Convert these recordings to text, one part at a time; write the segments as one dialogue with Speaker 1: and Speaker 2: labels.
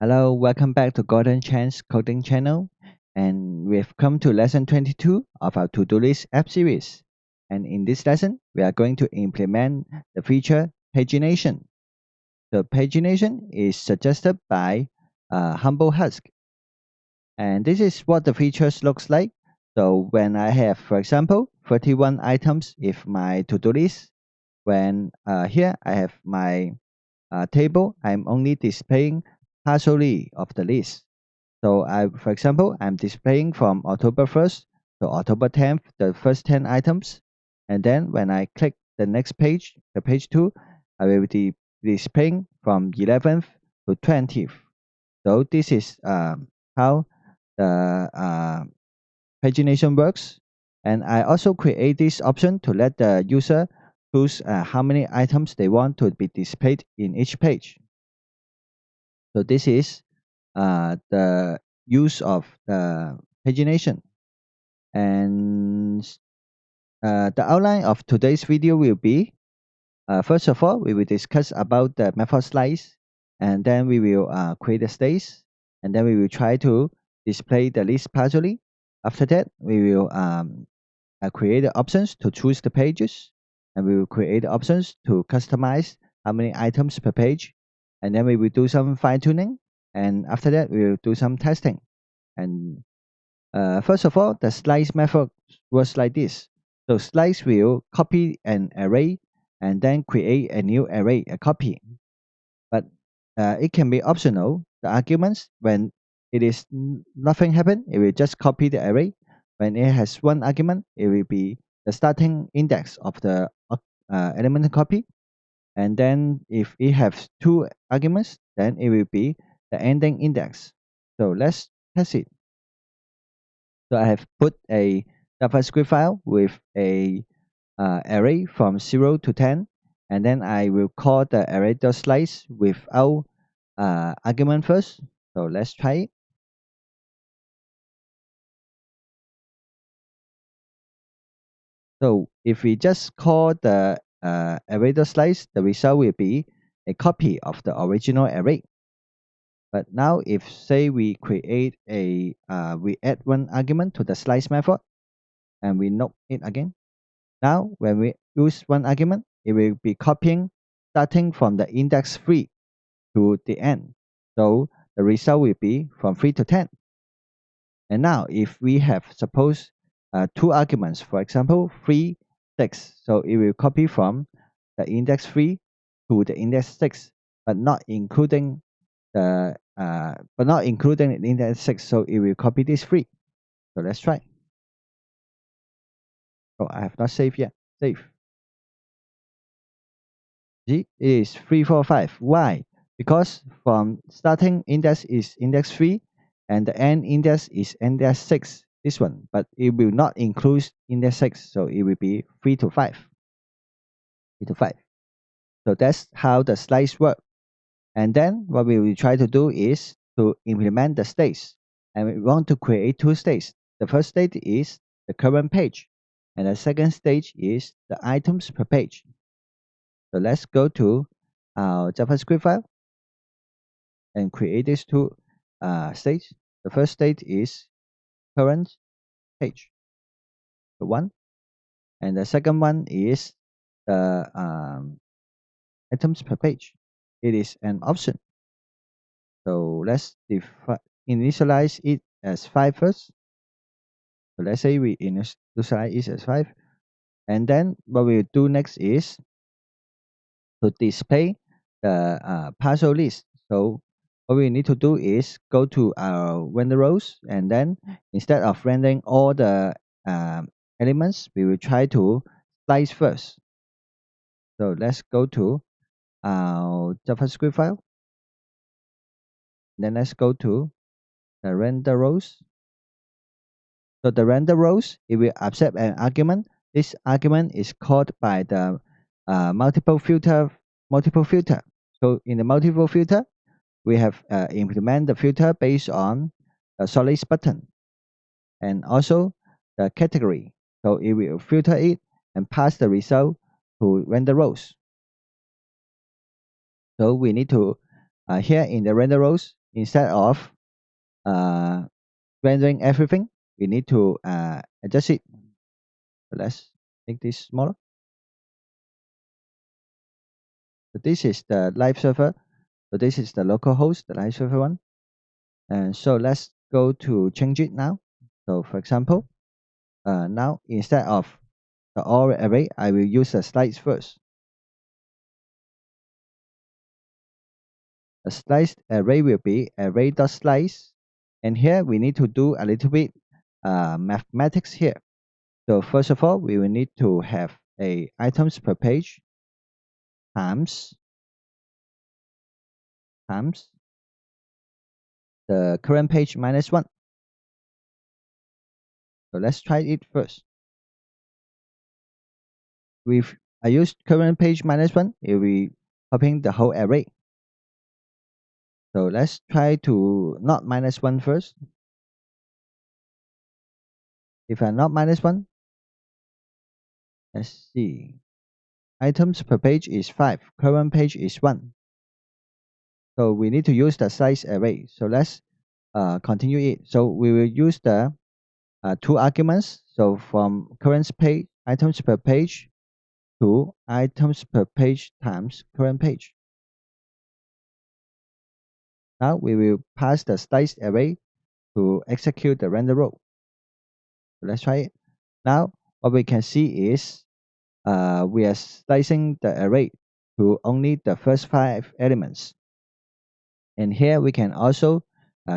Speaker 1: Hello, welcome back to Gordon Chan's coding channel. And we've come to lesson 22 of our to-do list app series. And in this lesson, we are going to implement the feature pagination. The pagination is suggested by Humble Husk. And this is what the features looks like. So when I have, for example, 31 items if my to-do list, when here I have my table, I'm only displaying partially of the list. So for example, I'm displaying from October 1st to October 10th, the first 10 items. And then when I click the next page, the page 2, I will be displaying from 11th to 20th. So this is how the pagination works. And I also create this option to let the user choose how many items they want to be displayed in each page. So this is the use of the pagination. And the outline of today's video will be, first of all, we will discuss about the Math.ceil, and then we will create a stage, and then we will try to display the list partially. After that, we will create the options to choose the pages, and we will create the options to customize how many items per page, and then we will do some fine tuning, and after that, we will do some testing. And first of all, the slice method works like this. So slice will copy an array and then create a new array, a copy. But it can be optional. The arguments, when it is nothing happen, it will just copy the array. When it has one argument, it will be the starting index of the element copy. And then if it has two arguments, then it will be the ending index. So let's test it. So I have put a JavaScript file with a array from 0 to 10, and then I will call the array.slice without argument first. So let's try it. So if we just call the array.slice, the result will be a copy of the original array. But now if say we create a we add one argument to the slice method and we note it again. Now when we use one argument, it will be copying starting from the index 3 to the end. So the result will be from 3 to 10. And now if we have suppose two arguments, for example 3, 6, so it will copy from the index 3 to the index 6, but not including the index 6, so it will copy this 3. So let's try. Oh, I have not saved yet. Save. See, it is 3, 4, 5. Why? Because from starting index is index 3 and the end index is index 6, this one, but it will not include index 6, so it will be 3 to 5. 3 to 5. So that's how the slice work. And then what we will try to do is to implement the states. And we want to create two states. The first state is the current page, and the second stage is the items per page. So let's go to our JavaScript file and create these two states. The first state is current page, the one, and the second one is the items per page. It is an option. So let's initialize it as 5 first. So let's say we initialize it as 5. And then what we'll do next is to display the partial list. So what we need to do is go to our render rows, and then instead of rendering all the elements, we will try to slice first. So let's go to our JavaScript file. Then let's go to the render rows. So the render rows, it will accept an argument. This argument is called by the multiple filter. So in the multiple filter, we have implement the filter based on the solid button and also the category. So it will filter it and pass the result to render rows. So we need to here in the render rows, instead of rendering everything, we need to adjust it. So let's make this smaller. So this is the live server. So this is the local host, the live server one. And so let's go to change it now. So for example, now instead of the all array, I will use the slice first. A sliced array will be array.slice. And here we need to do a little bit mathematics here. So first of all, we will need to have a items per page times the current page minus 1. So let's try it first. If I use current page minus 1, it will be copying the whole array. So let's try to not minus 1 first. If I not minus 1, let's see. Items per page is 5, current page is 1. So we need to use the size array. So let's continue it. So we will use the 2 arguments. So from current page, items per page to items per page times current page. Now we will pass the slice array to execute the render row. So let's try it. Now what we can see is we are slicing the array to only the first 5 elements. And here we can also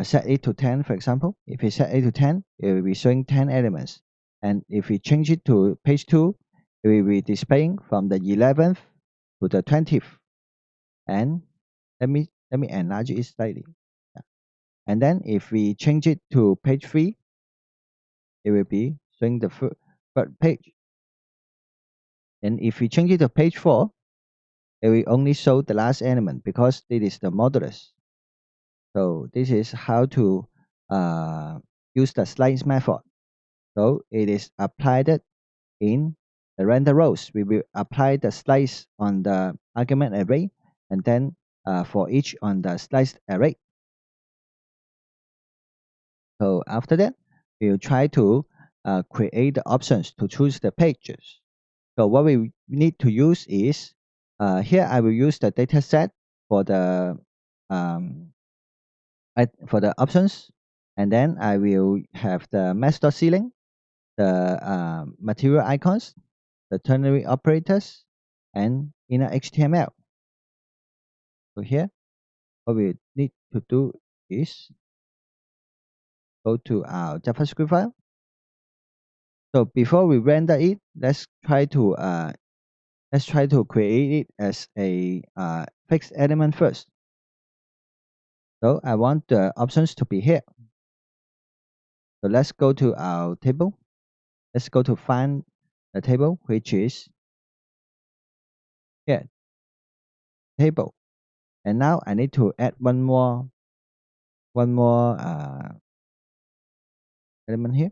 Speaker 1: set it to 10, for example. If we set it to 10, it will be showing 10 elements. And if we change it to page 2, it will be displaying from the 11th to the 20th. And let me enlarge it slightly. Yeah. And then if we change it to page 3, it will be showing the third page. And if we change it to page 4, it will only show the last element because it is the modulus. So this is how to use the slice method. So it is applied in the render rows. We will apply the slice on the argument array and then for each on the sliced array. So after that, we will try to create the options to choose the pages. So what we need to use is here I will use the data set for the options, and then I will have the Math.ceil, the material icons, the ternary operators, and inner HTML. So here, what we need to do is go to our JavaScript file. So before we render it, let's try to create it as a fixed element first. So I want the options to be here. So let's go to our table. Let's go to find the table, which is here, table. And now I need to add one more element here.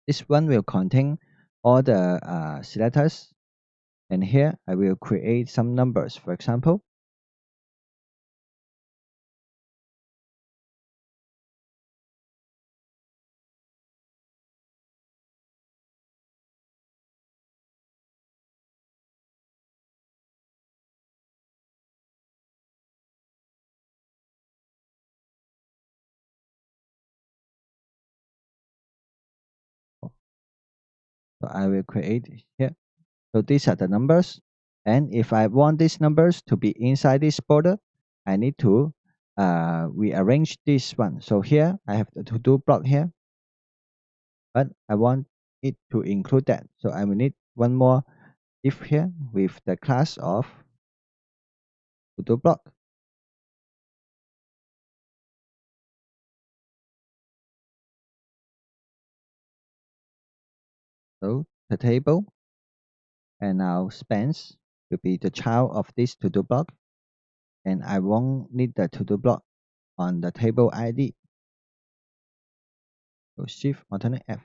Speaker 1: This one will contain all the selectors, and here I will create some numbers. For example, so I will create here. So these are the numbers, and if I want these numbers to be inside this border, I need to rearrange this one. So here I have the to-do block here, but I want it to include that. So I will need one more if here with the class of to-do block. So the table and now spans will be the child of this to-do block, and I won't need the to-do block on the table ID. So Shift Alternate F.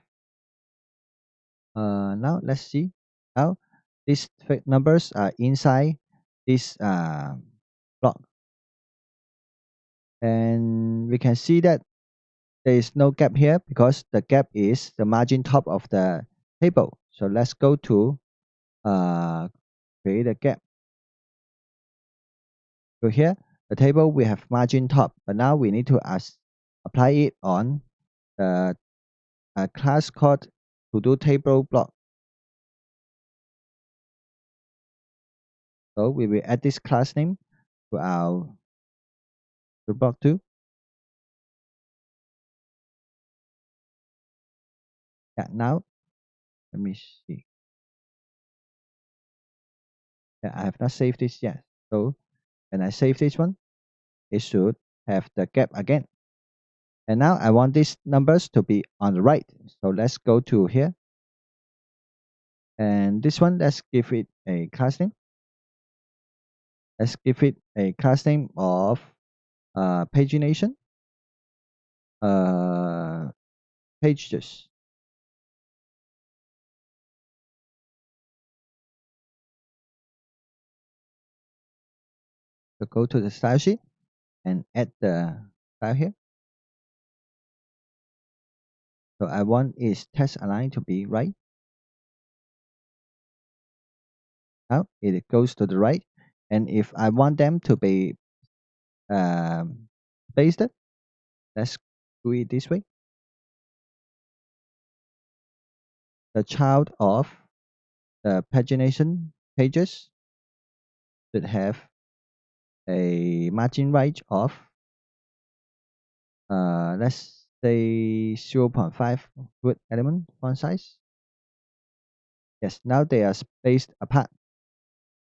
Speaker 1: Now let's see. Now these numbers are inside this block. And we can see that there is no gap here because the gap is the margin top of the table. So let's go to create a gap. So here, the table we have margin top, but now we need to apply it on the class called to do table block. So we will add this class name to our block too. Yeah, now let me see. Yeah, I have not saved this yet. So when I save this one, it should have the gap again. And now I want these numbers to be on the right. So let's go to here. And this one, let's give it a class name. Let's give it a class name of pagination. Pages. So go to the style sheet and add the style here. So I want is text align to be right. Now it goes to the right. And if I want them to be pasted, let's do it this way. The child of the pagination pages should have a margin right of let's say 0.5 root element font size. Yes, now they are spaced apart.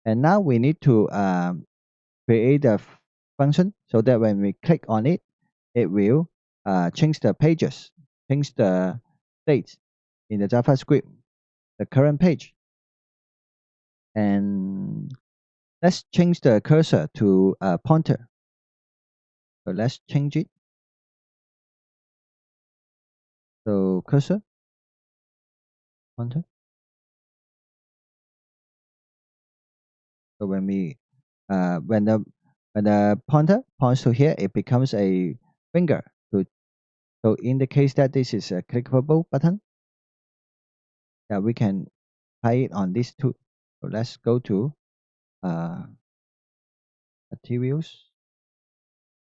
Speaker 1: And now we need to create a function so that when we click on it, it will change the pages, change the state in the JavaScript, the current page. And let's change the cursor to a pointer. So let's change it. So cursor, pointer. So when we when the pointer points to here, it becomes a finger. So indicates that this is a clickable button. That we can apply it on these two. So let's go to materials,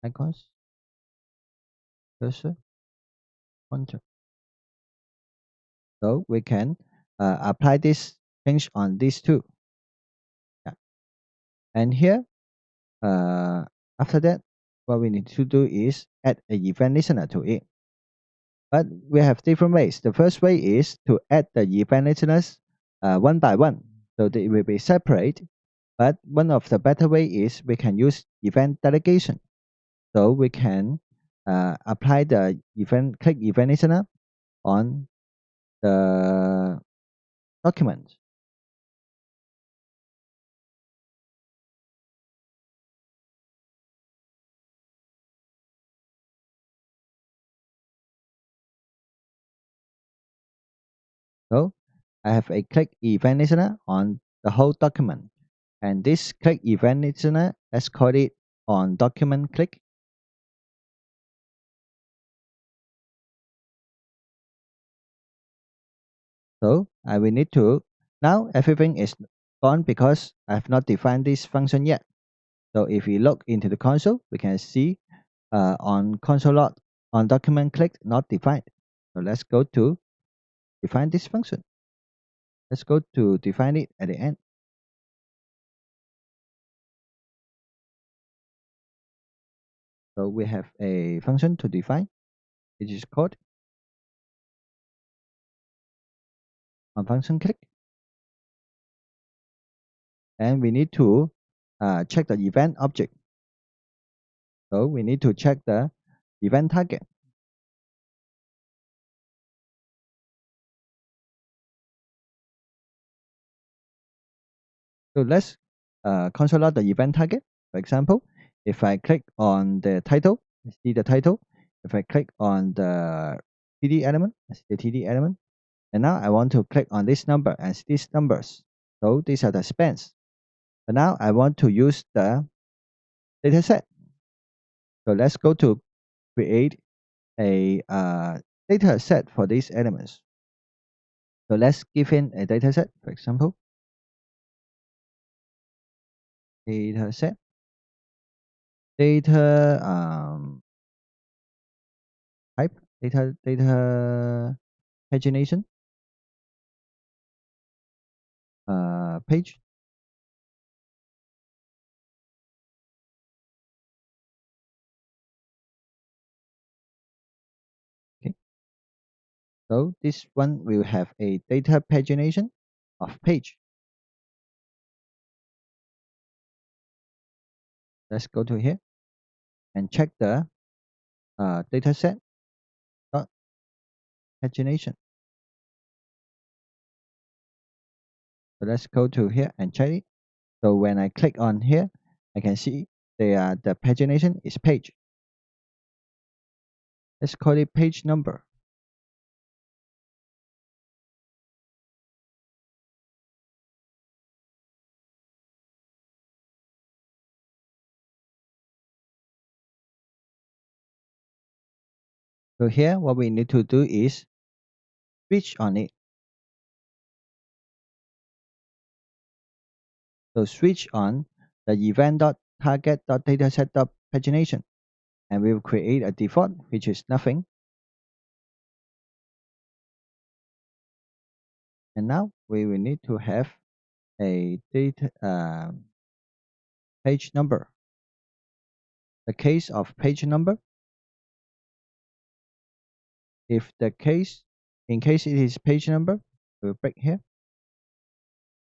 Speaker 1: icons, cursor, pointer. So we can apply this change on these two. Yeah. And here, after that, what we need to do is add an event listener to it. But we have different ways. The first way is to add the event listeners one by one. So they will be separate. But one of the better way is we can use event delegation. So we can apply the click event listener on the document. So I have a click event listener on the whole document. And this click event listener, let's call it on document click. So I will need to, now everything is gone because I have not defined this function yet. So if we look into the console, we can see on console log, on document click not defined. So let's go to define this function. Let's go to define it at the end. So we have a function to define, which is called on function click. And we need to check the event object. So we need to check the event target. So let's console log the event target. For example, if I click on the title, I see the title. If I click on the TD element, I see the TD element. And now I want to click on this number and see these numbers. So these are the spans. But now I want to use the data set. So let's go to create a data set for these elements. So let's give in a data set, for example, data set, data type, data pagination, page. Okay. So this one will have a data pagination of page. Let's go to here and check the data set dot pagination. So let's go to here and check it. So when I click on here, I can see the pagination is page. Let's call it page number. So here, what we need to do is switch on it. So switch on the event.target.dataset.pagination, and we will create a default, which is nothing. And now we will need to have a page number. The case of page number, if the case, in case it is page number, we'll break here.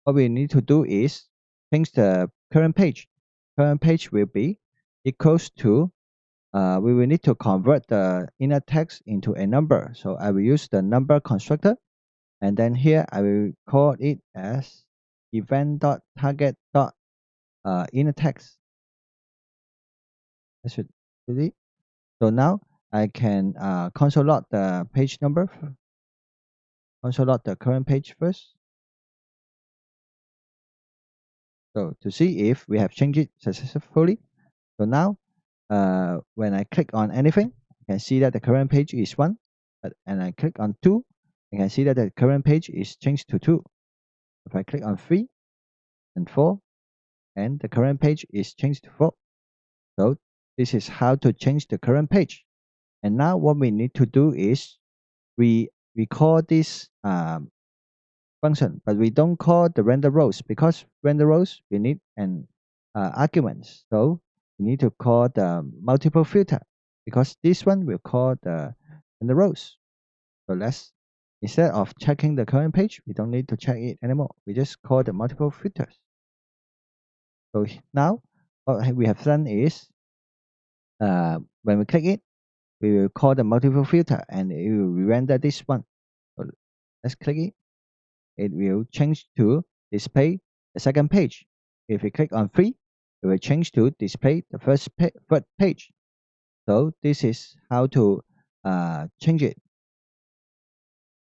Speaker 1: What we need to do is change the current page. Current page will be equals to, we will need to convert the inner text into a number. So I will use the number constructor, and then here I will call it as event.target.inner text. I should delete. So now I can console log the page number, console log the current page first. So to see if we have changed it successfully. So now when I click on anything, I can see that the current page is 1. And I click on 2, I can see that the current page is changed to 2. If I click on 3 and 4, and the current page is changed to 4. So this is how to change the current page. And now what we need to do is we call this function, but we don't call the render rows, because render rows we need an argument. So we need to call the multiple filter, because this one will call the render rows. So let's, instead of checking the current page, we don't need to check it anymore. We just call the multiple filters. So now what we have done is when we click it, we will call the multiple filter and it will render this one. So let's click it. It will change to display the second page. If we click on 3, it will change to display the third page. So this is how to change it.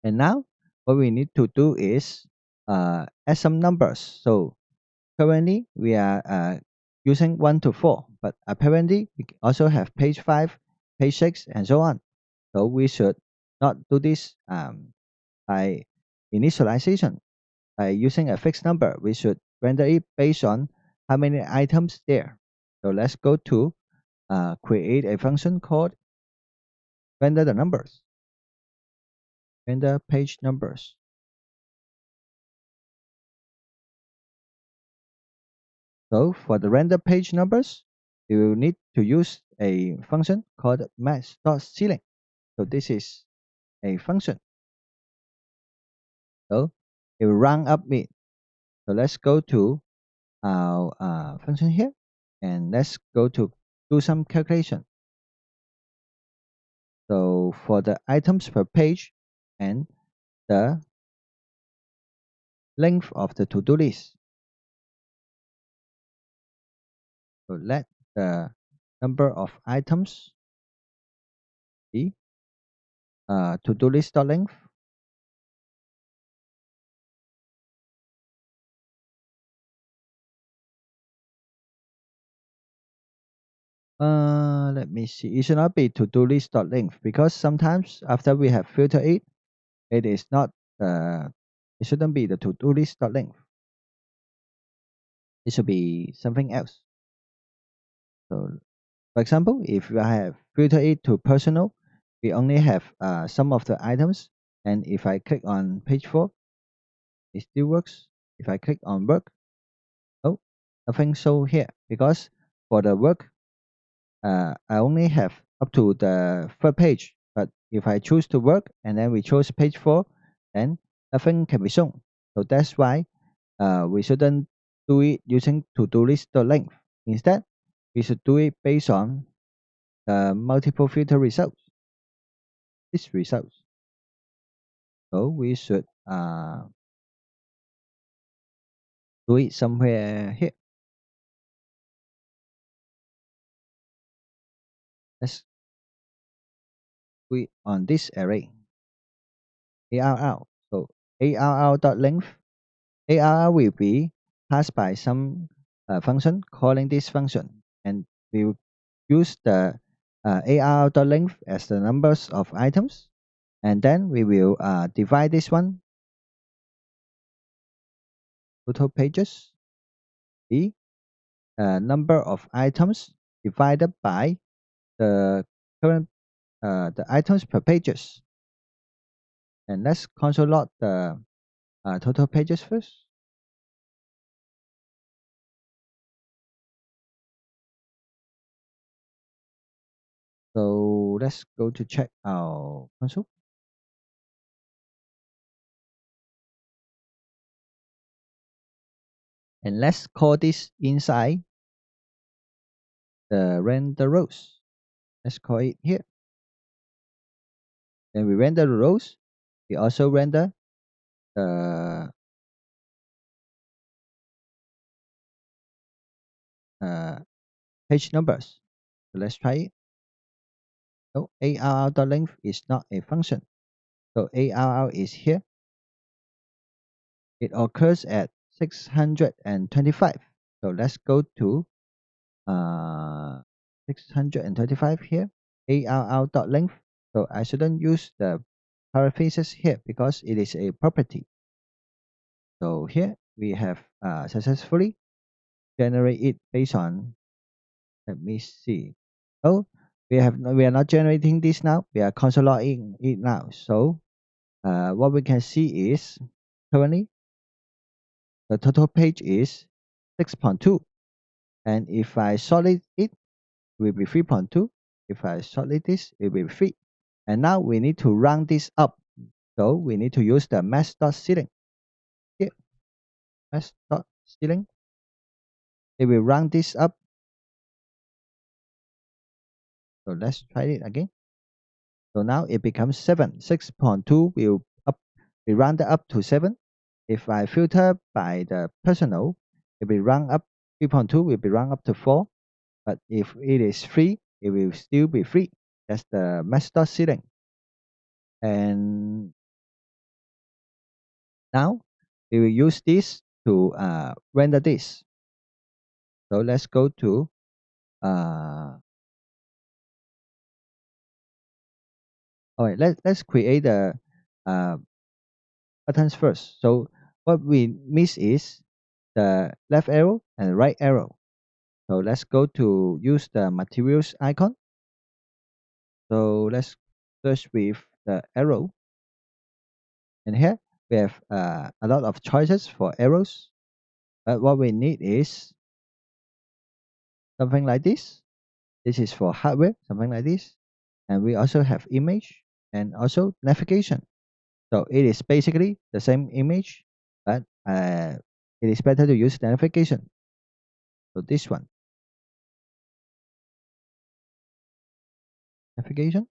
Speaker 1: And now what we need to do is add some numbers. So currently we are using 1 to 4, but apparently we also have page 5, page 6, and so on. So we should not do this by initialization. By using a fixed number, we should render it based on how many items there. So let's go to create a function called render the numbers, render page numbers. So for the render page numbers, you will need to use a function called Math.ceil. So this is a function. So it will round up it. So let's go to our function here, and let's go to do some calculation. So for the items per page and the length of the to-do list. So let the number of items be to-do list length Let me see. It should not be to-do list.length because sometimes after we have filtered it, it is not it shouldn't be the to-do list.length. It should be something else. So for example, if I have filtered it to personal, we only have some of the items. And if I click on page 4, it still works. If I click on work, oh, nothing show here because for the work, I only have up to the third page. But if I choose to work and then we choose page 4, then nothing can be shown. So that's why we shouldn't do it using to-do list length. Instead, we should do it based on the multiple filter results. This results. So we should do it somewhere here. Let's do it on this array. ARR. So ARR.length. ARR will be passed by some function calling this function, and we will use the ARR.length as the numbers of items, and then we will divide this one total pages the number of items divided by the current the items per pages. And let's console log the total pages first. So let's go to check our console. And let's call this inside the render rows. Let's call it here. Then we render the rows. We also render the page numbers. So let's try it. So ARR.length is not a function. So ARR is here. It occurs at 625. So let's go to 625 here. ARR.length. So I shouldn't use the parentheses here because it is a property. So here we have successfully generate it based on, let me see. Oh, we are not generating this now. We are console logging it now. So what we can see is currently the total page is 6.2. And if I solid it, it will be 3.2. If I solid this, it will be 3. And now we need to round this up. So we need to use the math.ceil. Here, math.ceil. It will round this up. So let's try it again. So now it becomes 7. 6.2 will be rounded up to 7. If I filter by the personal, it will round up. 3.2 will be round up to 4. But if it is 3, it will still be 3. That's the math.ceil. And now we will use this to render this. So let's go to all right. Let's create the uh, buttons first. So what we miss is the left arrow and right arrow. So let's go to use the materials icon. So let's search with the arrow. And here we have a lot of choices for arrows. But what we need is something like this. This is for hardware, something like this. And we also have image and also navigation. So it is basically the same image, but it is better to use navigation. So this one, navigation.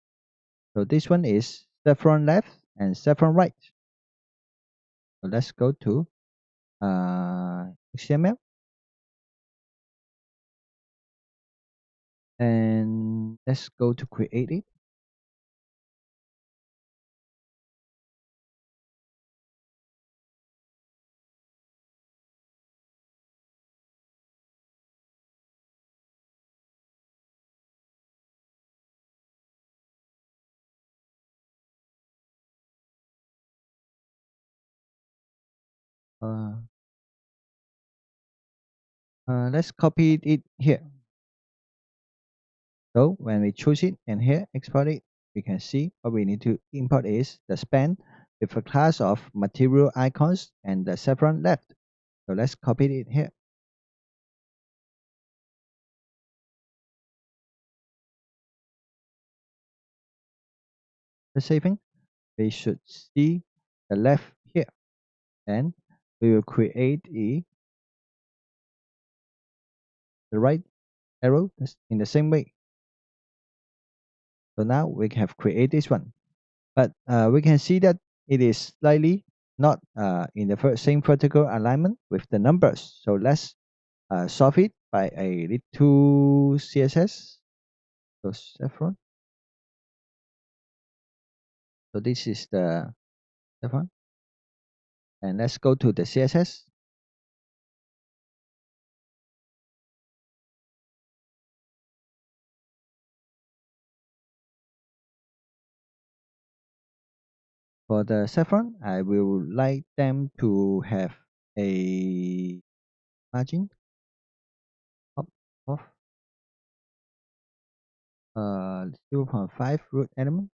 Speaker 1: So this one is step from left and step from right. So let's go to HTML and let's go to create it. Uh, let's copy it here. So when we choose it and here export it, we can see what we need to import is the span with a class of material icons and the saffron left. So let's copy it here. The saving, we should see the left here, and we will create the right arrow in the same way. So now we have created this one, but we can see that it is slightly not in the same vertical alignment with the numbers. So let's solve it by a little CSS. So saffron. So this is the saffron, and let's go to the CSS. For the saffron, I will like them to have a margin of, of 0.5 root element.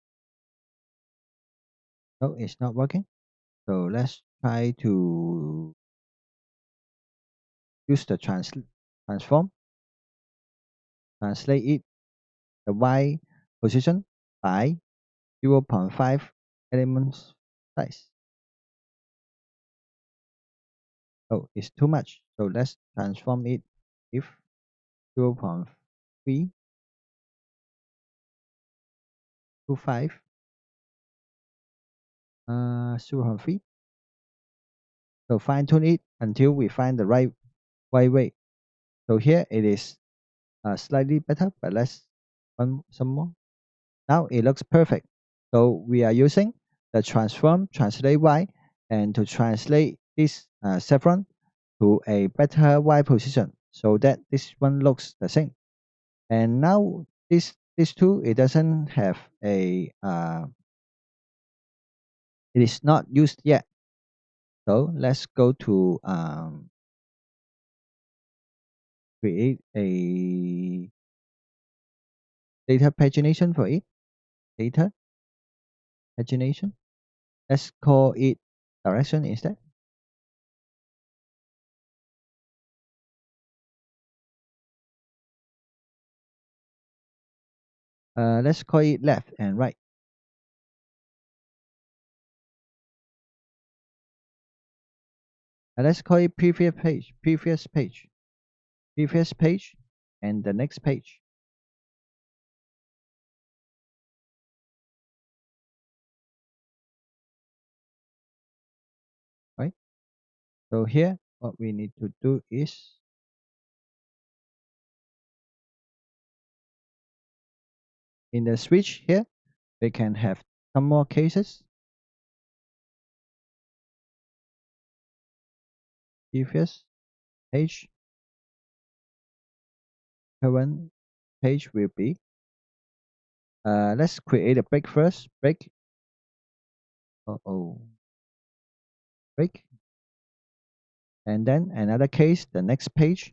Speaker 1: No, it's not working. So let's try to use the transform, translate it the y position by 0.5 elements size. Oh, it's too much. So let's transform it if 0.3 to 5, 0.3. So fine tune it until we find the right way. So here it is slightly better, but let's run some more. Now it looks perfect. So we are using the transform translate y and to translate this saffron to a better y position so that this one looks the same. And now this two, it doesn't have a it is not used yet. So let's go to create a data pagination for it. Data pagination. Let's call it direction instead. Let's call it left and right. Let's call it previous page, and the next page. Right? So here, what we need to do is in the switch here, we can have some more cases. Previous page, current page will be. Let's create a break first. Break. Break. And then another case, the next page.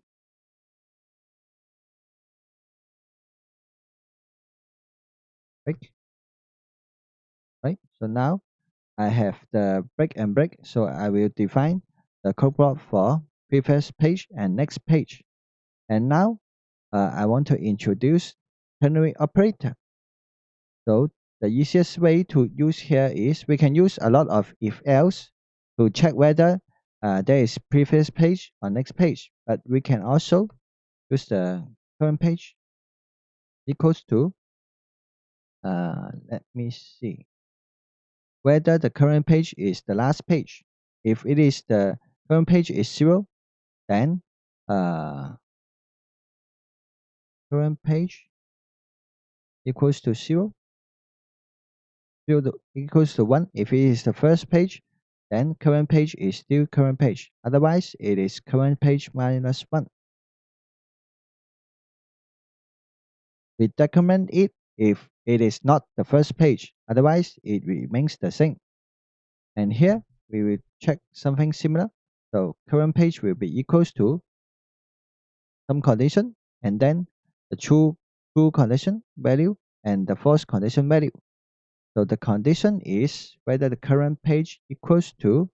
Speaker 1: Break. Right. So now I have the break and break. So I will define the code block for previous page and next page. And now I want to introduce ternary operator. So the easiest way to use here is we can use a lot of if else to check whether there is previous page or next page. But we can also use the current page equals to let me see whether the current page is the last page. If it is the current page is 0, then current page equals to 0. 0 equals to 1. If it is the first page, then current page is still current page. Otherwise, it is current page minus 1. We decrement it if it is not the first page. Otherwise, it remains the same. And here, we will check something similar. So current page will be equals to some condition, and then the true condition value and the false condition value. So the condition is whether the current page equals to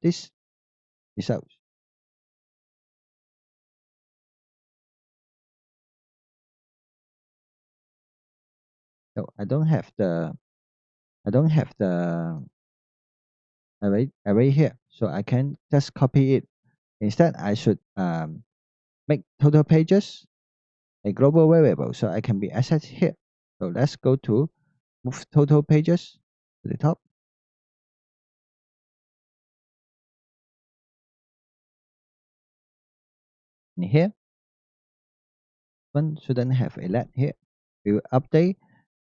Speaker 1: this result. So I don't have the array here, so I can just copy it. Instead, I should make total pages a global variable, so I can be accessed here. So let's go to move total pages to the top. And here, one shouldn't have a let here. We will update,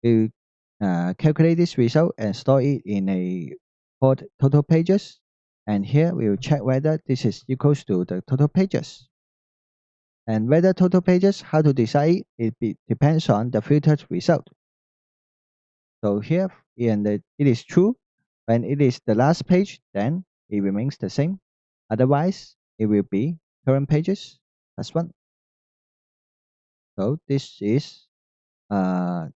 Speaker 1: we will calculate this result and store it in a called total pages. And here we will check whether this is equals to the total pages. And whether total pages, how to decide it, depends on the filtered result. So here, it is true. When it is the last page, then it remains the same. Otherwise, it will be current pages plus 1. So this is, let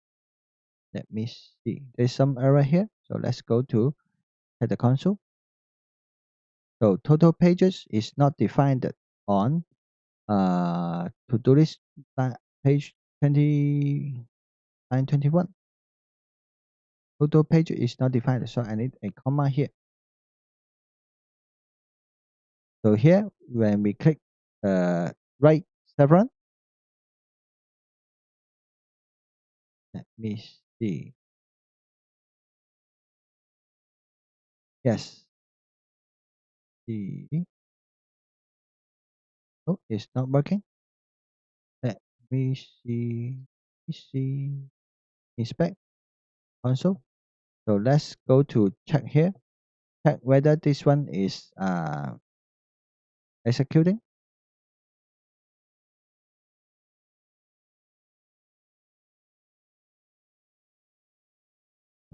Speaker 1: me see, there's some error here. So let's go to the console. So total pages is not defined on to-do list page 21. Total page is not defined, so I need a comma here. So here, when we click right chevron, let me see. Yes. See. Oh, it's not working. Let me see. Inspect console. So let's go to check here. Check whether this one is executing.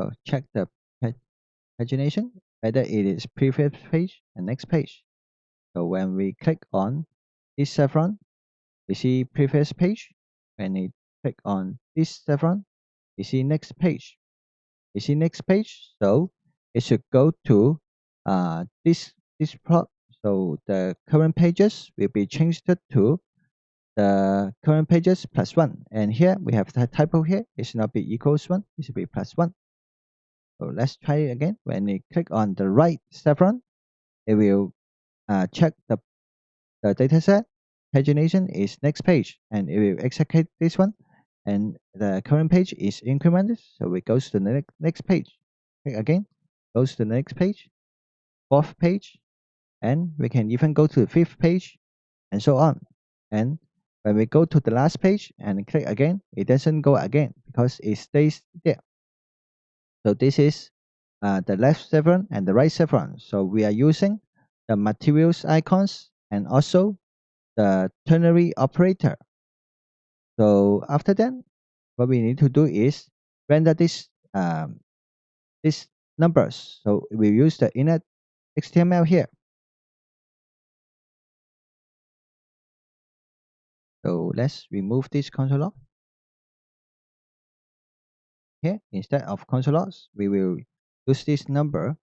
Speaker 1: So check the pagination, whether it is previous page and next page. So when we click on this chevron, we see previous page. When we click on this chevron, we see next page. We see next page, so it should go to this plot. So the current pages will be changed to the current pages plus 1. And here we have the typo here. It should not be equals 1. It should be plus 1. So let's try it again. When we click on the right chevron, it will check the dataset. Pagination is next page, and it will execute this one. And the current page is incremented, so it goes to the next page. Click again, goes to the next page, fourth page, and we can even go to the fifth page, and so on. And when we go to the last page and click again, it doesn't go again because it stays there. So this is the left chevron and the right chevron. So we are using the materials icons and also the ternary operator. So after that, what we need to do is render this these numbers. So we use the inner HTML here. So let's remove this console log. Here, instead of console logs, we will use this number.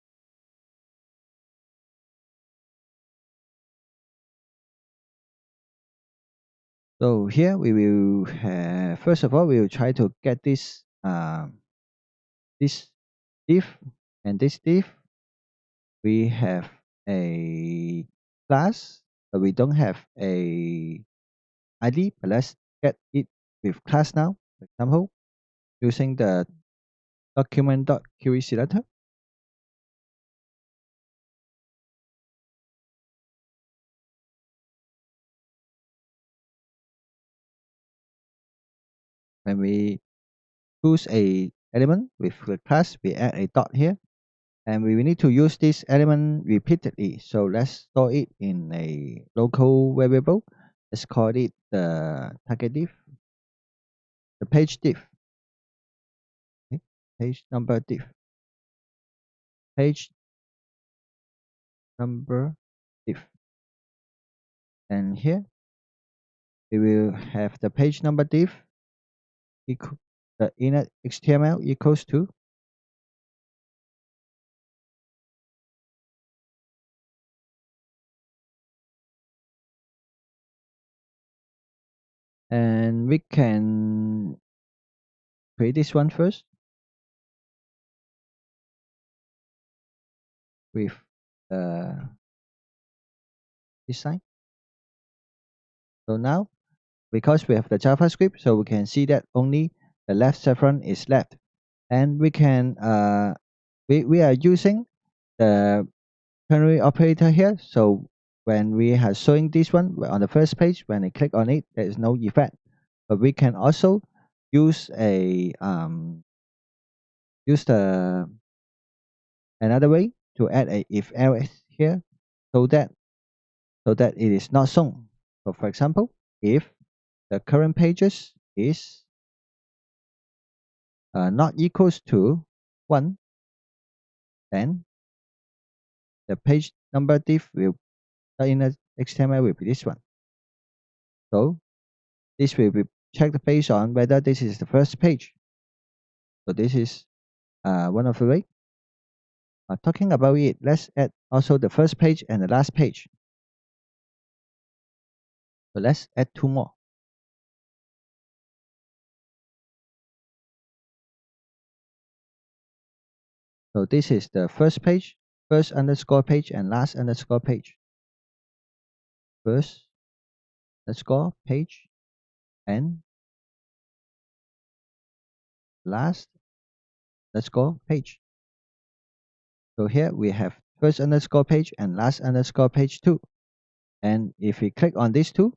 Speaker 1: So here we will have, first of all, we will try to get this this div and this div. We have a class, but we don't have a ID. But let's get it with class now. For example, using the document.query selector. When we choose a element with the class, we add a dot here, and we will need to use this element repeatedly. So let's store it in a local variable. Let's call it the target div, the page div, okay? Page number div, page number div. And here we will have the page number div equal the inner HTML equals to and we can create this one first with this sign. So now because we have the JavaScript, so we can see that only the left chevron is left, and we can we are using the ternary operator here. So when we are showing this one on the first page, when I click on it, there is no effect. But we can also use a use the another way to add a if else here, so that it is not shown. So for example, if the current pages is not equals to 1, then the page number div will in the HTML will be this one. So this will be checked based on whether this is the first page. So this is one of the way. Talking about it, let's add also the first page and the last page. So let's add 2 more. So this is the first page, first underscore page, and last underscore page. First underscore page and last underscore page. So here we have first underscore page and last underscore page too. And if we click on these two,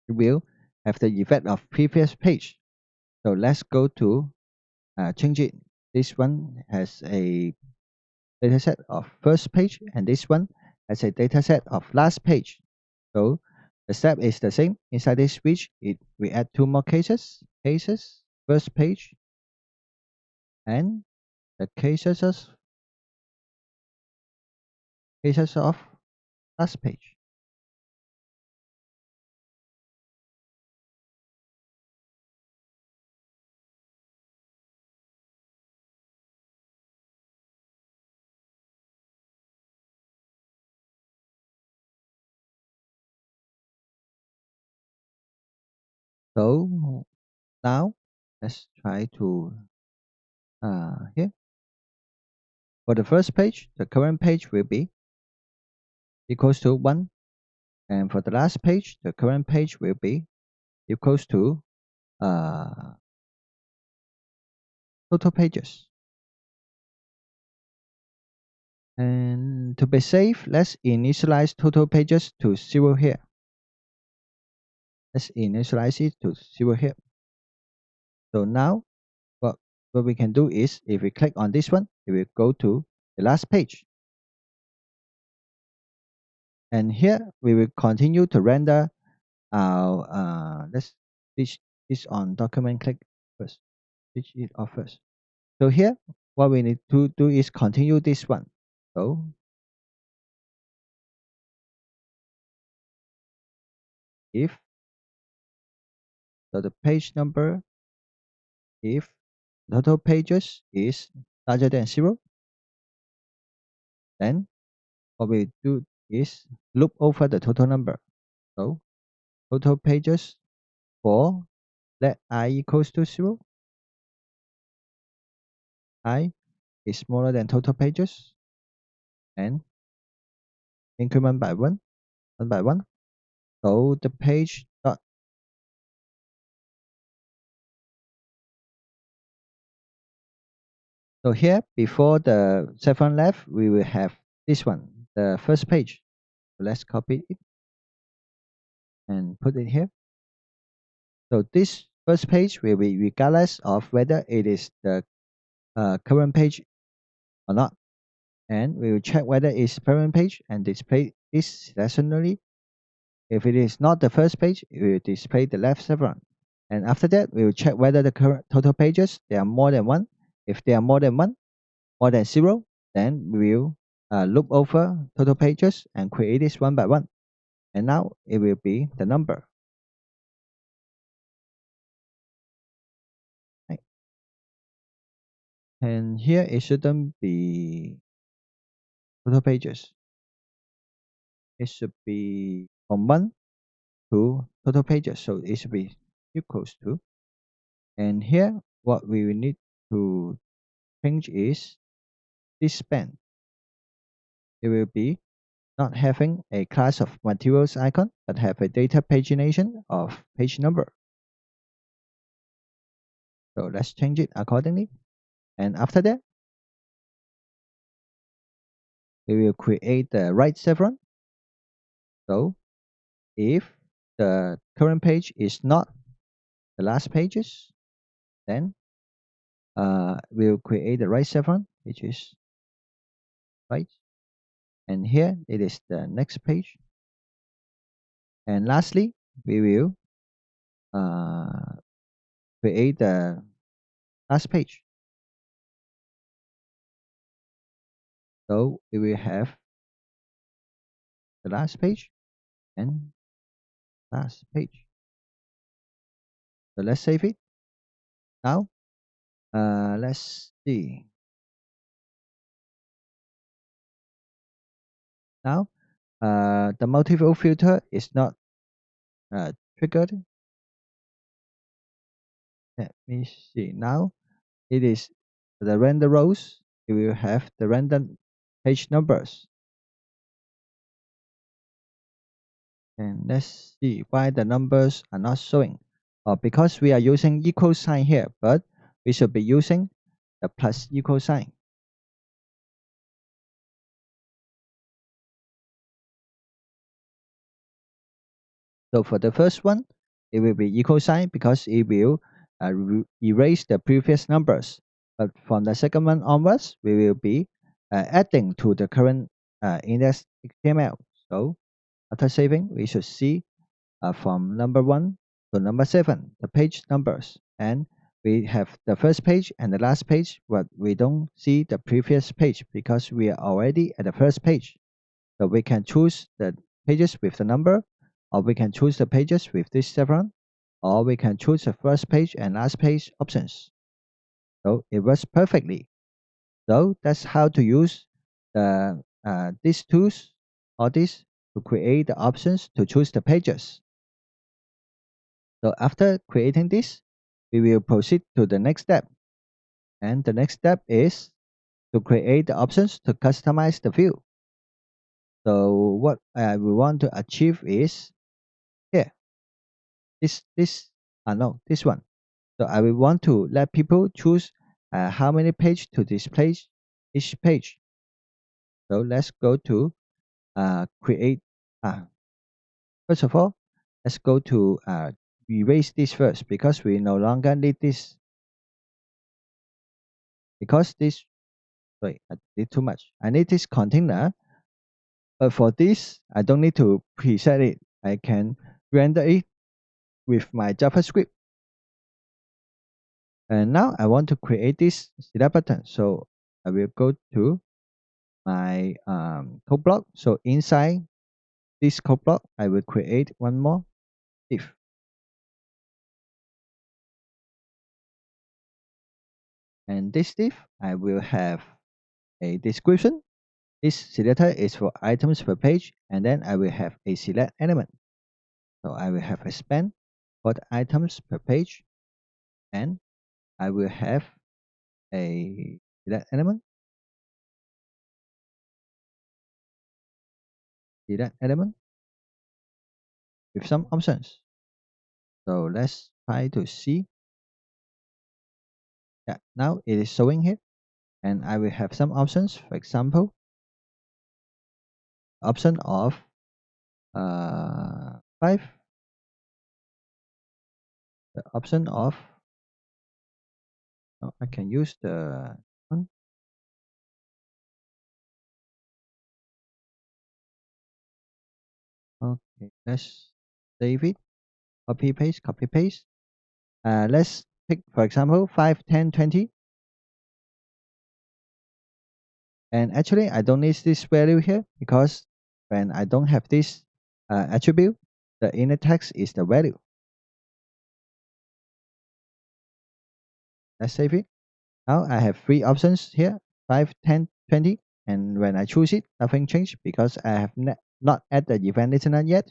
Speaker 1: it will have the effect of previous page. So let's go to change it. This one has a dataset of first page, and this one has a dataset of last page. So the step is the same. Inside this switch, we add 2 more cases. Cases, first page, and the cases of last page. So now let's try to here. For the first page, the current page will be equals to 1. And for the last page, the current page will be equals to total pages. And to be safe, let's initialize total pages to 0 here. Let's initialize it to 0 here. So now what we can do is, if we click on this one, it will go to the last page. And here we will continue to render our let's switch this on document click first. Switch it off first. So here what we need to do is continue this one. So if the page number, if total pages is larger than 0, then what we do is loop over the total number. So total pages for let I equals to 0, I is smaller than total pages, and increment by 1 by 1. So the page dot so here before the 7 left, we will have this one, the first page. So let's copy it and put it here. So this first page will be regardless of whether it is the current page or not. And we will check whether it's current page and display this selectionally. If it is not the first page, it will display the left chevron. And after that, we will check whether the current total pages, they are more than one. If they are more than one, more than zero, then we will loop over total pages and create this one by one. And now it will be the number. Right. And here it shouldn't be total pages. It should be from 1 to total pages. So it should be equals to. And here, what we will need to change is this span. It will be not having a class of materials icon, but have a data pagination of page number. So let's change it accordingly. And after that, we will create the right chevron. So if the current page is not the last pages, then we'll create the right chevron, which is right. And here it is the next page. And lastly, we will create the last page. So we will have the last page and last page. So let's save it. Now, let's see. Now, the multiple filter is not triggered. Let me see. Now, it is the render rows. It will have the random page numbers. And let's see why the numbers are not showing. Because we are using equal sign here, but we should be using the plus equal sign. So for the first one, it will be equal sign because it will erase the previous numbers. But from the second one onwards, we will be adding to the current index HTML. So after saving, we should see from number 1 to number 7, the page numbers. And we have the first page and the last page, but we don't see the previous page because we are already at the first page. So we can choose the pages with the number, or we can choose the pages with this chevron, or we can choose the first page and last page options. So it works perfectly. So that's how to use the these tools or this to create the options to choose the pages. So after creating this, we will proceed to the next step. And the next step is to create the options to customize the view. So what we want to achieve is here. This one. So I will want to let people choose how many pages to display each page. So let's go to create. First of all, let's go to erase this first because we no longer need this. Because this, sorry, I did too much. I need this container, but for this, I don't need to preset it. I can render it with my JavaScript. And now I want to create this select button. So I will go to my code block. So inside this code block, I will create one more div. And this div, I will have a description. This selector is for items per page, and then I will have a select element. So I will have a span for the items per page, and I will have a select element, with some options. So let's try to see. Yeah, now it is showing here, and I will have some options. For example, option of 5, the option of I can use the one. Okay, let's save it. Copy paste, copy paste. Let's pick, for example, 5, 10, 20. And actually, I don't need this value here because when I don't have this attribute, the inner text is the value. Let's save it. Now I have three options here, 5, 10, 20. And when I choose it, nothing changed because I have not added the event listener yet.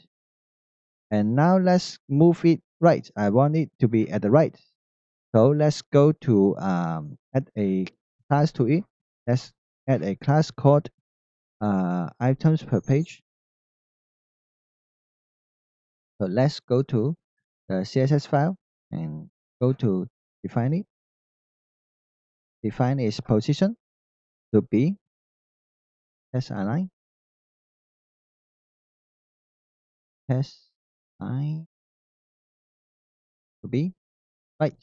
Speaker 1: And now let's move it right. I want it to be at the right. So let's go to add a class to it. Let's add a class called items per page. So let's go to the CSS file and go to define it. Define its position to be test align. Test align to be right.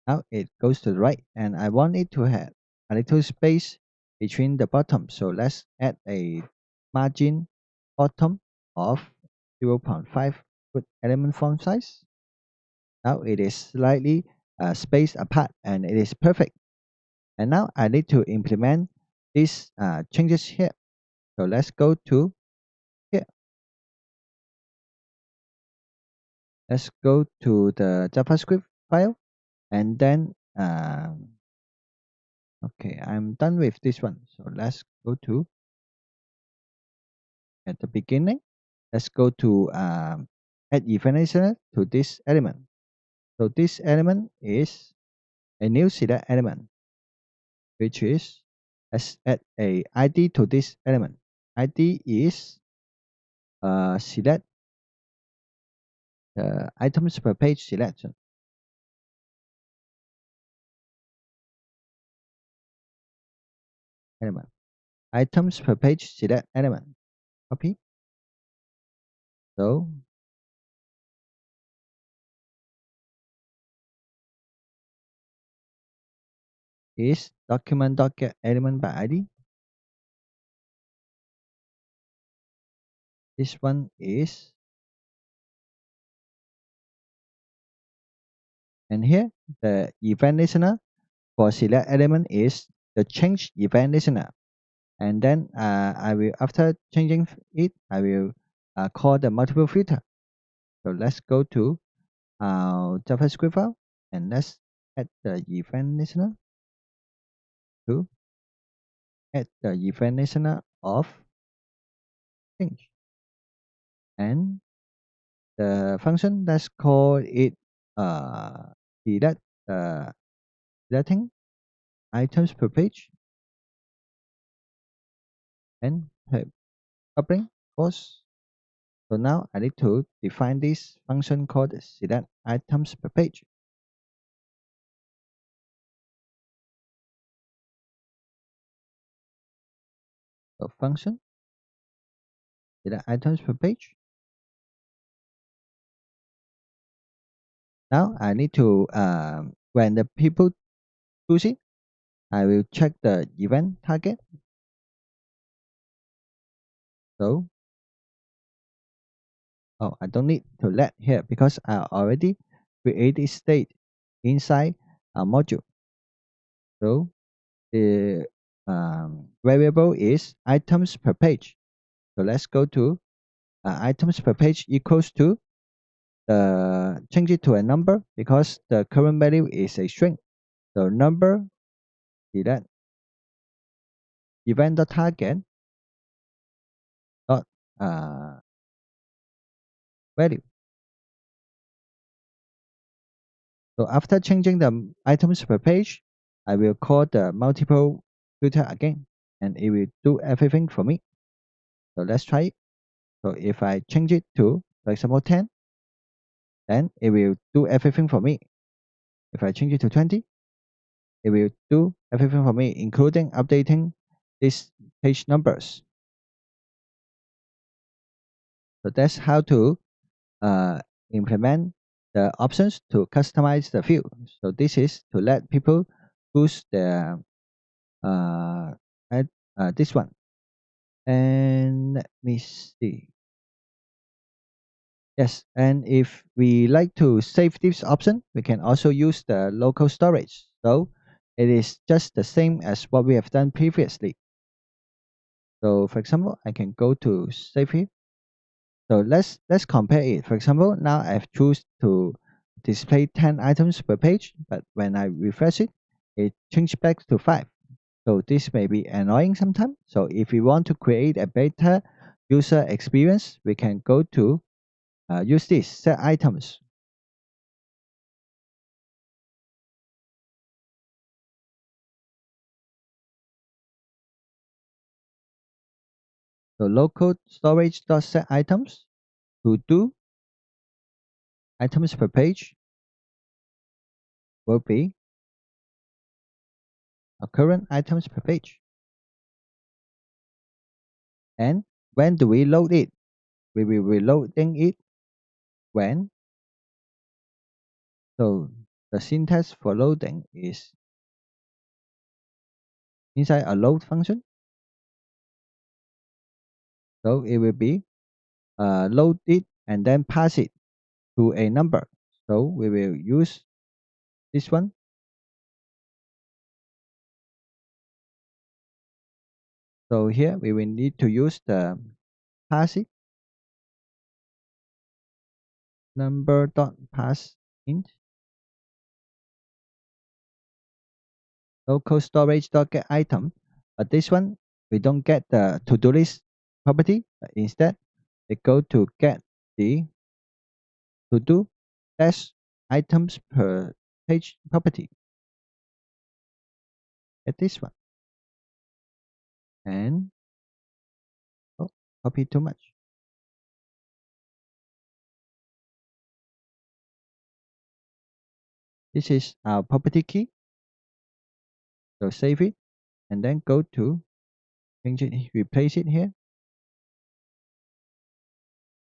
Speaker 1: Now it goes to the right, and I want it to have a little space between the bottom. So let's add a margin bottom of 0.5 with element font size. Now it is slightly spaced apart, and it is perfect. And now I need to implement these changes here. So let's go to here. Let's go to the JavaScript file, and then okay, I'm done with this one. So let's go to at the beginning. Let's go to add event listener to this element. So this element is a new select element, which is let's add a ID to this element. ID is select the items per page selection element. Items per page select element. Copy. So is document.get element by ID. This one is, and here the event listener for select element is the change event listener. And then I will, after changing it, I will call the multiple filter. So let's go to our JavaScript file and let's add the event listener to add the event listener of change. And the function, let's call it select selecting items per page and coupling course. So now I need to define this function called select items per page. So function select items per page. Now I need to when the people choose it, I will check the event target. So I don't need to let here because I already created state inside a module. So the variable is items per page. So let's go to items per page equals to change it to a number because the current value is a string. So number select event.target dot value. So after changing the items per page, I will call the multiple filter again, and it will do everything for me. So let's try it. So if I change it to, for example, 10, then it will do everything for me. If I change it to 20, it will do everything for me, including updating these page numbers. So that's how to implement the options to customize the field. So this is to let people choose their at this one. And let me see. Yes, and if we like to save this option, we can also use the local storage. So it is just the same as what we have done previously. So for example, I can go to save here. So let's compare it. For example, now I've choose to display 10 items per page, but when I refresh it, it changed back to 5. So this may be annoying sometimes. So if we want to create a better user experience, we can go to use this set items. So local storage dot set items to do items per page will be a current items per page. And when do we load it? We will be loading it when. So the syntax for loading is inside a load function. So it will be load it and then pass it to a number. So we will use this one. So here we will need to use the pass it number dot pass int local storage dot get item. But this one we don't get the to-do list property, but instead we go to get the to-do dash items per page property. Get this one. And oh, copy too much. This is our property key. So save it and then go to change it, replace it here.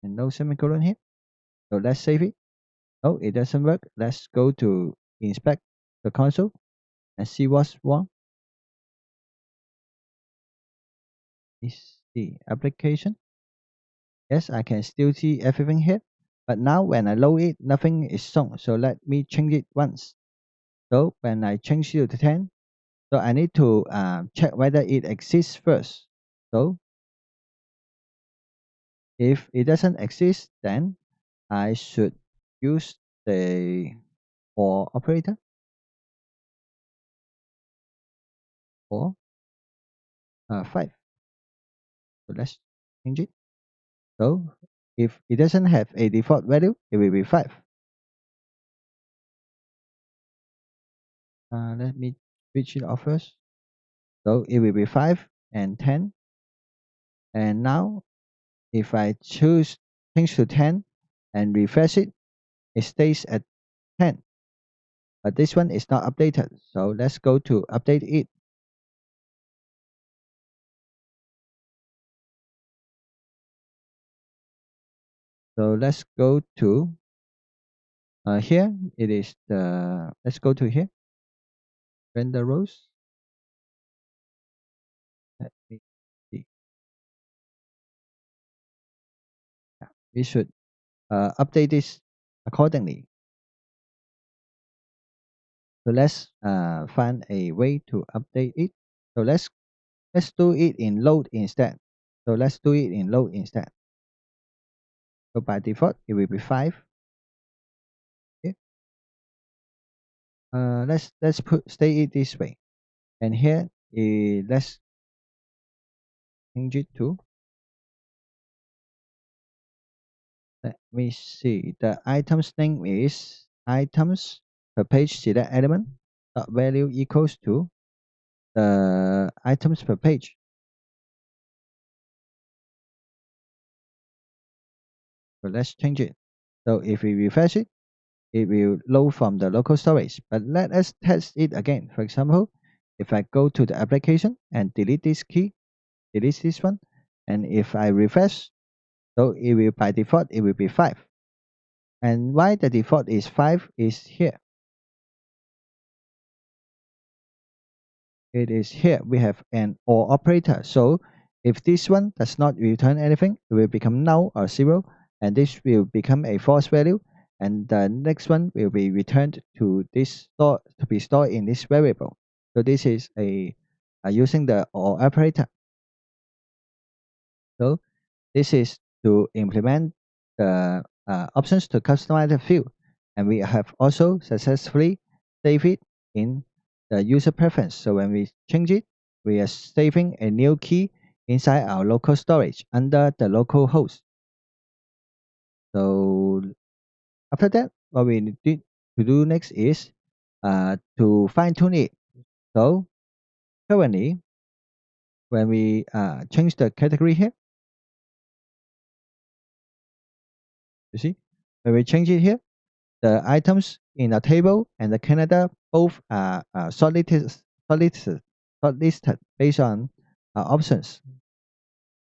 Speaker 1: And no semicolon here. So let's save it. Oh, it doesn't work. Let's go to inspect the console and see what's wrong. Is the application. Yes, I can still see everything here. But now when I load it, nothing is shown. So let me change it once. So when I change 0 to 10, so I need to check whether it exists first. So if it doesn't exist, then I should use the or operator or 5. So let's change it. So if it doesn't have a default value, it will be 5. Let me switch it off first. So it will be 5 and 10. And now if I choose change to 10 and refresh it, it stays at 10. But this one is not updated. So let's go to update it. So let's go to here. It is the, let's go to here. Render rows. Let me see. Yeah, we should update this accordingly. So let's find a way to update it. So let's do it in load instead. So let's do it in load instead. So by default, it will be 5. Okay. Let's put stay it this way. And here, let's change it to. Let me see. The item's name is items per page select element dot value equals to the items per page. So let's change it. So if we refresh it, it will load from the local storage. But let us test it again. For example, if I go to the application and delete this key, delete this one, and if I refresh, so it will by default it will be 5. And why the default is 5 is here. It is here we have an OR operator. So if this one does not return anything, it will become null or 0. and this will become a false value, and the next one will be returned to this store to be stored in this variable. So this is a using the OR operator. So this is to implement the options to customize the field, and we have also successfully saved it in the user preference. So when we change it, we are saving a new key inside our local storage under the local host. So after that, what we need to do next is to fine tune it. So currently, when we change the category here, you see, when we change it here, the items in the table and the Canada both are shortlisted based on options.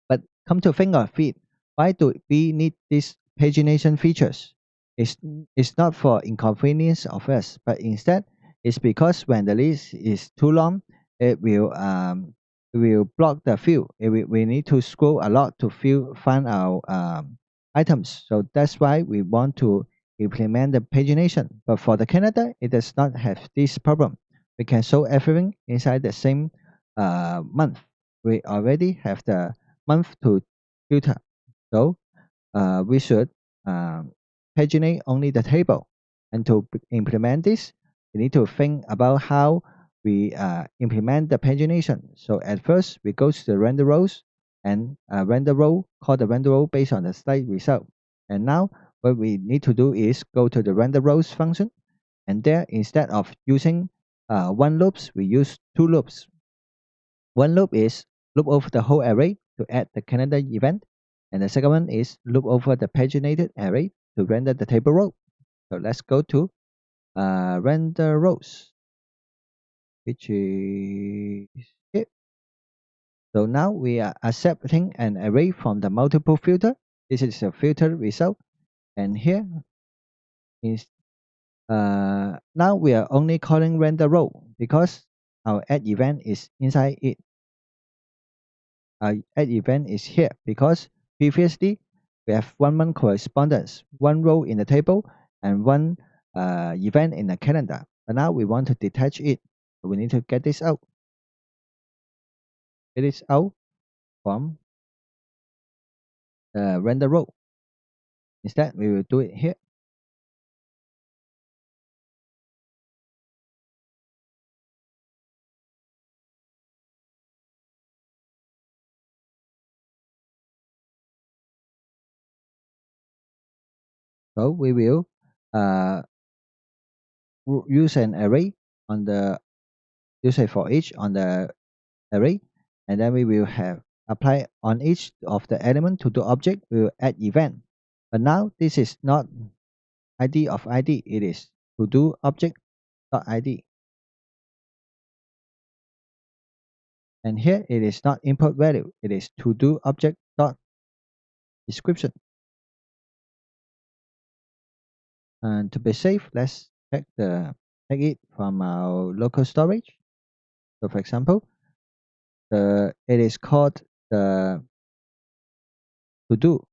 Speaker 1: But come to think of it, why do we need these pagination features? It's, it's not for inconvenience of us, but instead it's because when the list is too long, it will block the field. We need to scroll a lot to find our items. So that's why we want to implement the pagination. But for the Canada, it does not have this problem. We can show everything inside the same month. We already have the month to filter. So we should paginate only the table. And to implement this, we need to think about how we implement the pagination. So at first, we go to the render rows and render row, call the render row based on the slide result. And now what we need to do is go to the render rows function. And there, instead of using one loops, we use two loops. One loop is loop over the whole array to add the calendar event, and the second one is loop over the paginated array to render the table row. So let's go to render rows, which is it. So now we are accepting an array from the multiple filter. This is a filter result, and here is now we are only calling render row because our add event is inside it. Add event is here because previously we have one month correspondence, one row in the table, and one event in the calendar. But now we want to detach it. So we need to get this out. Get this out from the render row. Instead, we will do it here. So we will use an array on the use a for each on the array, and then we will have apply on each of the element to the object. We will add event. But now this is not ID of ID, it is to do object dot ID. And here it is not input value, it is to do object dot description. And to be safe, let's check it from our local storage. So for example, it is called the to do,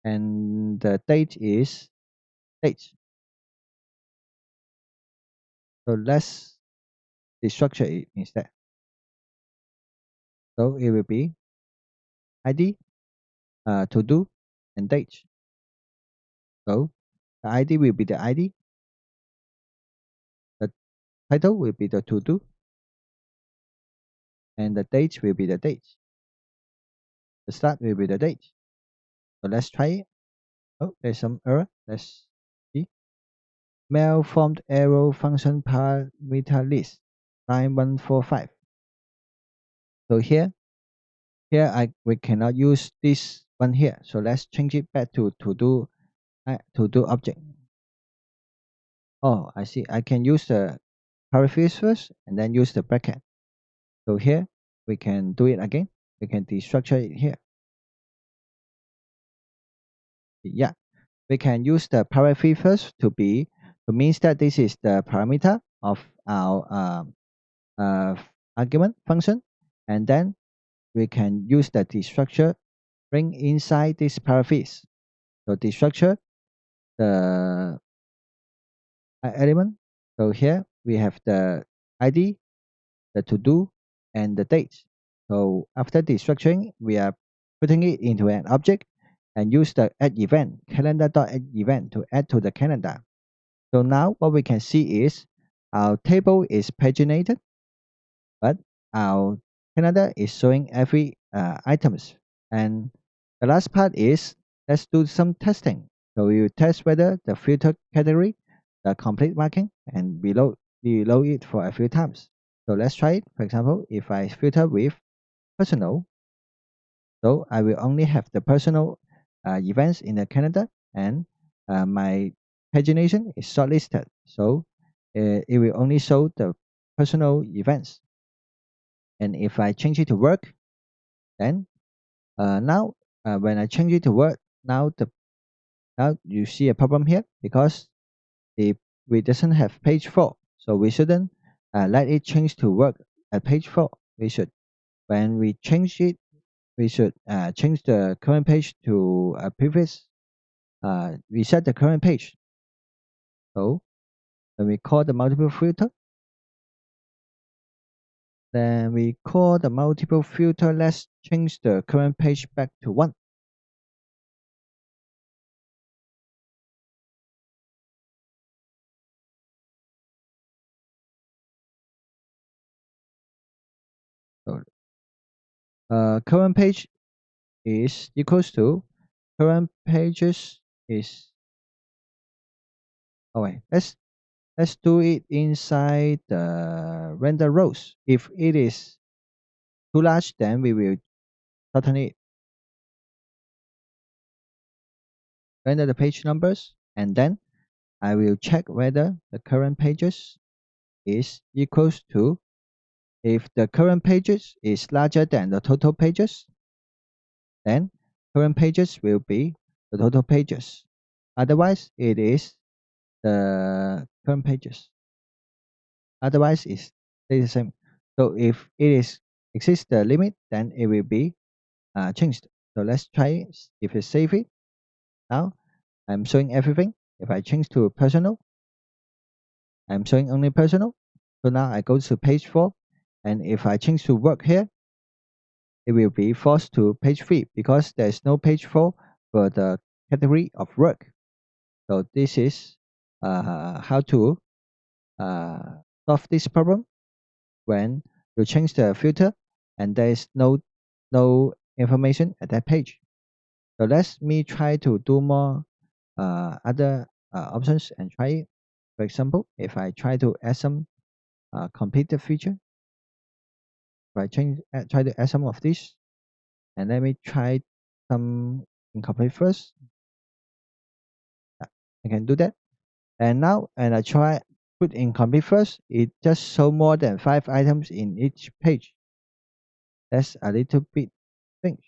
Speaker 1: and the date is date. So let's destructure it instead. So it will be ID, to do, and date. So the ID will be the ID, the title will be the to do, and the date will be the date. The start will be the date. So let's try it. Oh, there's some error. Let's see. Malformed arrow function parameter list 9145. So here we cannot use this one here. So let's change it back to do object. Oh, I see. I can use the parentheses first and then use the bracket. So here we can do it again. We can destructure it here. Yeah, we can use the parentheses first to means that this is the parameter of our argument function, and then we can use the destructure bring inside this parentheses. So destructure the element. So here we have the ID, the to do, and the date. So after destructuring, we are putting it into an object and use the add event calendar.add event to add to the calendar. So now what we can see is our table is paginated, but our calendar is showing every items. And the last part is let's do some testing. So we will test whether the filter category, the complete marking, and below it for a few times. So let's try it. For example, if I filter with personal, so I will only have the personal events in the calendar, and my pagination is shortlisted. So it will only show the personal events. And if I change it to work, then now when I change it to work, now you see a problem here because we doesn't have page 4. So we shouldn't let it change to work at page 4. We should, when we change it, we should change the current page to a previous, reset the current page. So when we call the multiple filter, then we call the multiple filter, let's change the current page back to 1. So current page is equals to current pages is, oh wait, let's do it inside the render rows. If it is too large, then we will shorten it. Render the page numbers, and then I will check whether the current pages is equals to, if the current pages is larger than the total pages, then current pages will be the total pages. Otherwise, it is the current pages. Otherwise, it's stays the same. So if it is exceeds the limit, then it will be changed. So let's try it. If I save it, now I'm showing everything. If I change to personal, I'm showing only personal. So now I go to page 4, and if I change to work here, it will be forced to page 3 because there's no page 4 for the category of work. So this is how to solve this problem when you change the filter and there is no information at that page. So let me try to do more other options and try it. For example, if I try to add some completed feature, if I try to add some of this, and let me try some incomplete first. I can do that. And now, and I try put incomplete first, it just show more than 5 items in each page. That's a little bit strange.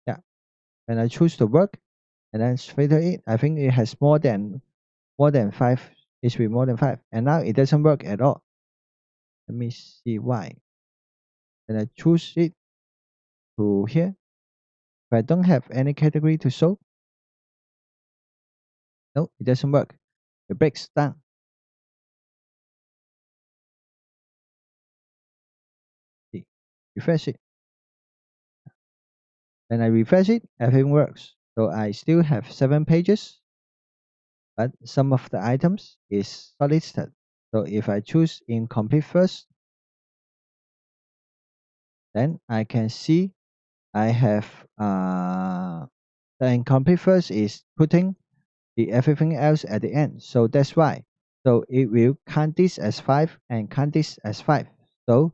Speaker 1: Yeah. When I choose the work and then filter it, I think it has more than 5. It should be more than 5. And now it doesn't work at all. Let me see why. When I choose it to here, if I don't have any category to show, no, it doesn't work. It breaks down. See, refresh it. When I refresh it, everything works. So I still have 7 pages, but some of the items is not listed. So if I choose incomplete first, then I can see I have the incomplete first is putting the everything else at the end. So that's why. So it will count this as 5 and count this as 5. So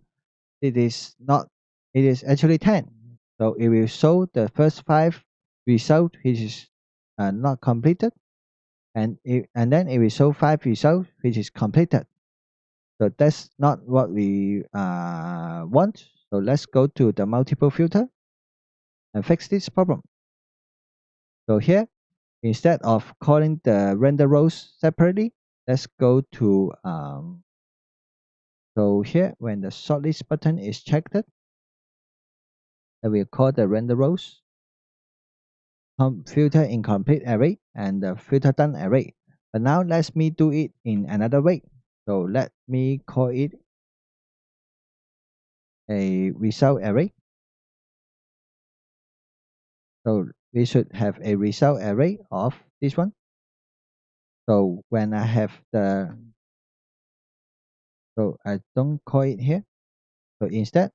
Speaker 1: it is not, it is actually 10. So it will show the first 5 result which is not completed, and then it will show 5 results which is completed. So that's not what we want. So let's go to the multiple filter and fix this problem. So here, instead of calling the render rows separately, let's go to so here when the shortlist button is checked, I will call the render rows. filter incomplete array and the filter done array. But now let me do it in another way. So let me call it a result array. So we should have a result array of this one. So when I have so I don't call it here. So instead,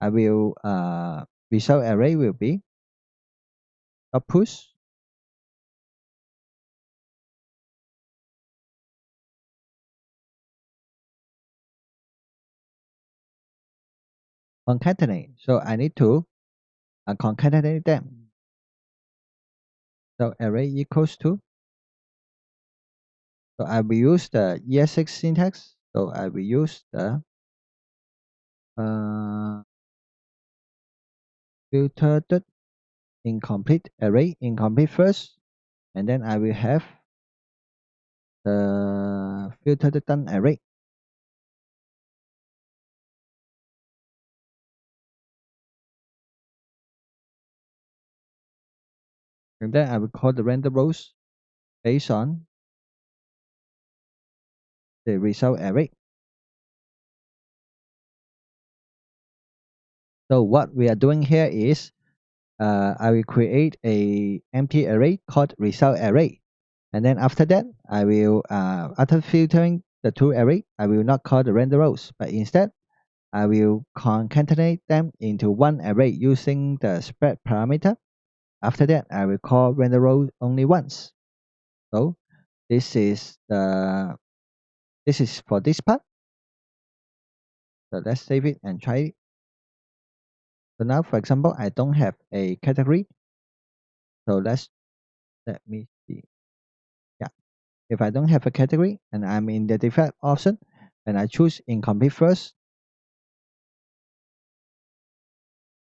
Speaker 1: I will result array will be dot push concatenate. So I need to concatenate them. So array equals to. So I will use the ES6 syntax. So I will use the filtered incomplete array incomplete first, and then I will have the filtered done array. And then I will call the render rows based on the result array. So what we are doing here is I will create a empty array called result array. And then after that, I will, after filtering the two array, I will not call the render rows, but instead, I will concatenate them into one array using the spread parameter. After that, I will call render row only once. So this is for this part. So let's save it and try it. So now, for example, I don't have a category. So let me see. Yeah, if I don't have a category and I'm in the default option, and I choose incomplete first,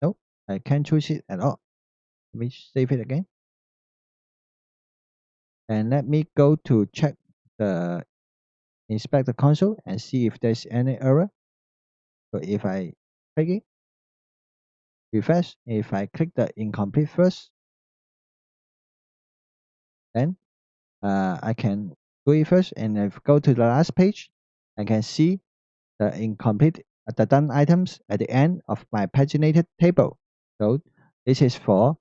Speaker 1: no, I can't choose it at all. Let me save it again. And let me go to check the inspect the console and see if there's any error. So if I click it, refresh, if I click the incomplete first, then I can do it first, and if I go to the last page, I can see the incomplete the done items at the end of my paginated table. So this is for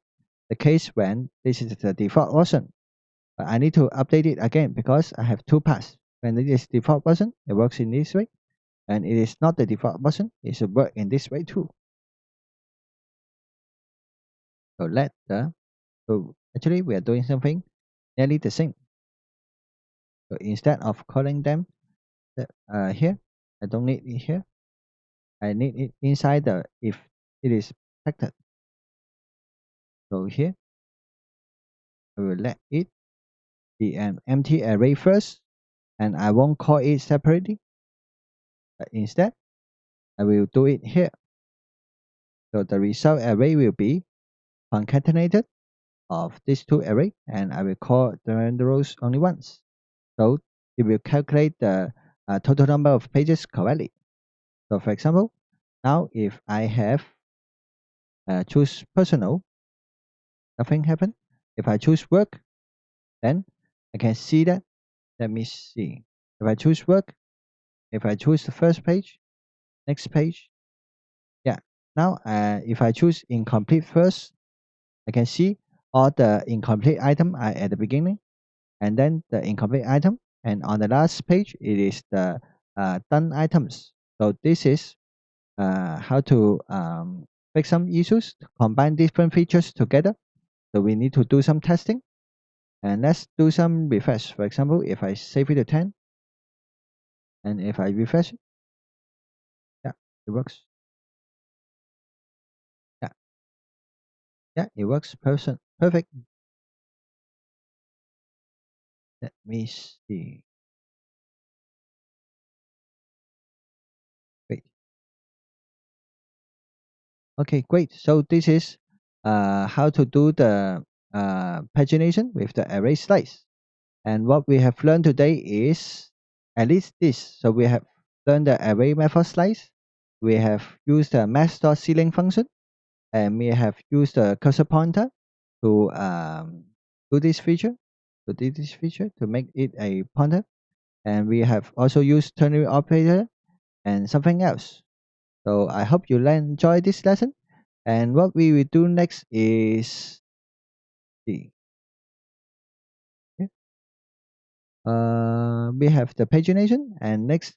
Speaker 1: the case when this is the default version. But I need to update it again because I have two paths. When it is default version, it works in this way, and it is not the default version, it should work in this way too. So so actually we are doing something nearly the same. So instead of calling them here, I don't need it here. I need it inside the if it is protected. So here, I will let it be an empty array first, and I won't call it separately. But instead, I will do it here. So the result array will be concatenated of these two array, and I will call the render rows only once. So it will calculate the total number of pages correctly. So for example, now if I have choose personal, nothing happened. If I choose work, then I can see that. Let me see. If I choose work, if I choose the first page, next page, yeah. Now if I choose incomplete first, I can see all the incomplete item are at the beginning, and then the incomplete item, and on the last page it is the done items. So this is how to fix some issues, combine different features together. So we need to do some testing, and let's do some refresh. For example, if I save it to 10, and if I refresh it, yeah, it works. Yeah, yeah, it works. Perfect. Let me see. Wait. Okay, great. So this is how to do the pagination with the array slice. And what we have learned today is at least this. So we have learned the array method slice. We have used the Math.ceil function, and we have used the cursor pointer. to do this feature, to make it a pointer. And we have also used ternary operator and something else. So I hope you enjoy this lesson. And what we will do next is the we have the pagination, and next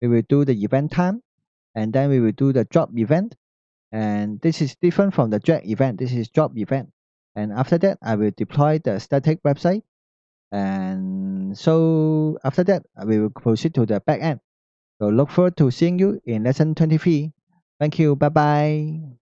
Speaker 1: we will do the event time, and then we will do the drop event. And this is different from the drag event. This is drop event. And after that, I will deploy the static website. And so after that, we will proceed to the backend. So look forward to seeing you in lesson 23. Thank you. Bye bye.